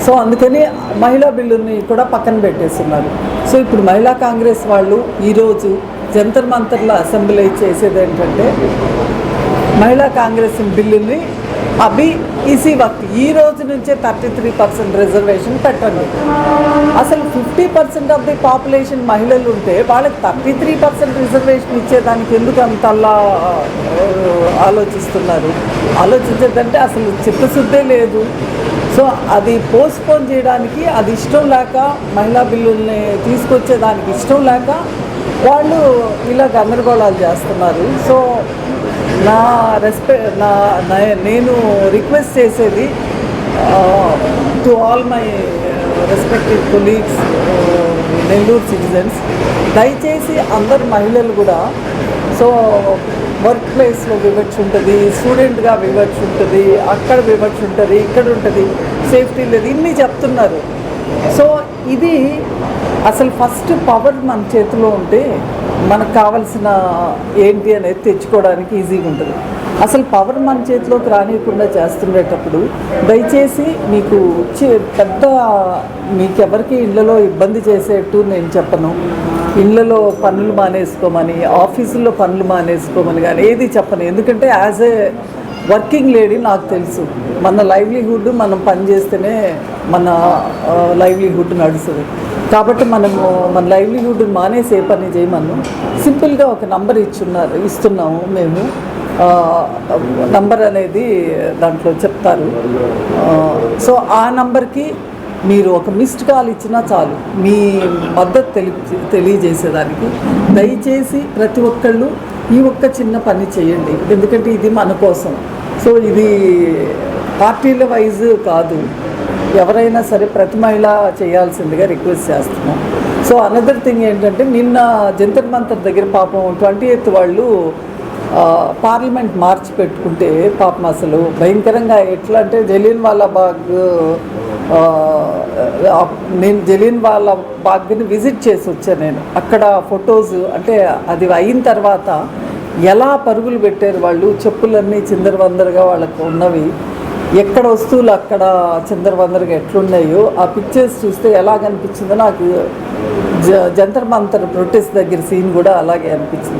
So అందుకని మహిళా బిల్లుని కూడా పక్కన పెట్టేస్తున్నారు. సో ఇప్పుడు మహిళా కాంగ్రెస్ వాళ్ళు ఈరోజు జంతర్ మంతర్లో అసెంబ్లీ చేసేది ఏంటంటే మహిళా కాంగ్రెస్ బిల్లుని అభి ఈసీ వక్త్ ఈ రోజు నుంచే 33% రిజర్వేషన్ పెట్టండి. అసలు 50% ఆఫ్ ది పాపులేషన్ మహిళలు ఉంటే వాళ్ళకి 33% రిజర్వేషన్ ఇచ్చేదానికి ఎందుకు అంతలా ఆలోచించేదంటే అసలు చిత్తశుద్ధే లేదు. సో అది పోస్ట్పోన్ చేయడానికి అది ఇష్టం లేక మహిళా బిల్లుల్ని తీసుకొచ్చేదానికి ఇష్టం లేక వాళ్ళు ఇలా గందరగోళాలు చేస్తున్నారు. సో నేను రిక్వెస్ట్ చేసేది to all my respective colleagues, Nellore citizens, దయచేసి అందరు మహిళలు కూడా సో వర్క్ ప్లేస్లో వివక్ష ఉంటుంది, స్టూడెంట్గా వివక్ష ఉంటుంది, అక్కడ వివక్ష ఉంటుంది, ఇక్కడ ఉంటుంది, సేఫ్టీ లేదు, ఇన్ని చెప్తున్నారు. సో ఇది అసలు ఫస్ట్ పవర్ మన చేతిలో ఉంటే మనకు కావాల్సిన ఏంటి అనేది తెచ్చుకోవడానికి ఈజీగా ఉంటుంది. అసలు పవర్ మన చేతిలోకి రానియకుండా చేస్తుండేటప్పుడు దయచేసి మీకెవరికి ఇళ్లలో ఇబ్బంది చేసేట్టు నేను చెప్పను. ఇళ్లలో పనులు మానేసుకోమని, ఆఫీసుల్లో పనులు మానేసుకోమని కానీ ఏది చెప్పను. ఎందుకంటే యాజ్ ఏ వర్కింగ్ లేడీ నాకు తెలుసు మన లైవ్లీహుడ్ మనం పని చేస్తేనే మన లైవ్లీహుడ్ నడుస్తుంది. కాబట్టి మన లైవ్లీహుడ్ మానేసి ఏ పని చేయమను. సింపుల్గా ఒక నంబర్ ఇస్తున్నాము మేము. నంబర్ అనేది దాంట్లో చెప్తారు. సో ఆ నంబర్కి మీరు ఒక మిస్డ్ కాల్ ఇచ్చినా చాలు మీ మద్దతు తెలియజేసేదానికి. దయచేసి ప్రతి ఒక్కళ్ళు ఈ ఒక్క చిన్న పని చేయండి, ఎందుకంటే ఇది మన కోసం. సో ఇది పార్టీల వైజ్ కాదు, ఎవరైనా సరే ప్రతి మహిళ చేయాల్సిందిగా రిక్వెస్ట్ చేస్తున్నాం. సో అనదర్ థింగ్ ఏంటంటే నిన్న జంతర్ మంతర్ దగ్గర పాపం 28th వాళ్ళు పార్లమెంట్ మార్చి పెట్టుకుంటే పాపం అసలు భయంకరంగా ఎట్లా అంటే నేను జలియన్ వాలా బాగ్ని విజిట్ చేసి వచ్చాను. నేను అక్కడ ఫొటోస్ అంటే అది అయిన తర్వాత ఎలా పరుగులు పెట్టారు వాళ్ళు, చెప్పులన్నీ చిందరవందరగా వాళ్ళకు ఉన్నవి, ఎక్కడ వస్తువులు అక్కడ చిందరవందరగా ఎట్లున్నాయో ఆ పిక్చర్స్ చూస్తే ఎలా అనిపించిందో నాకు జంతర్ మంతర్ ప్రొటెస్ట్ దగ్గర సీన్ కూడా అలాగే అనిపించింది.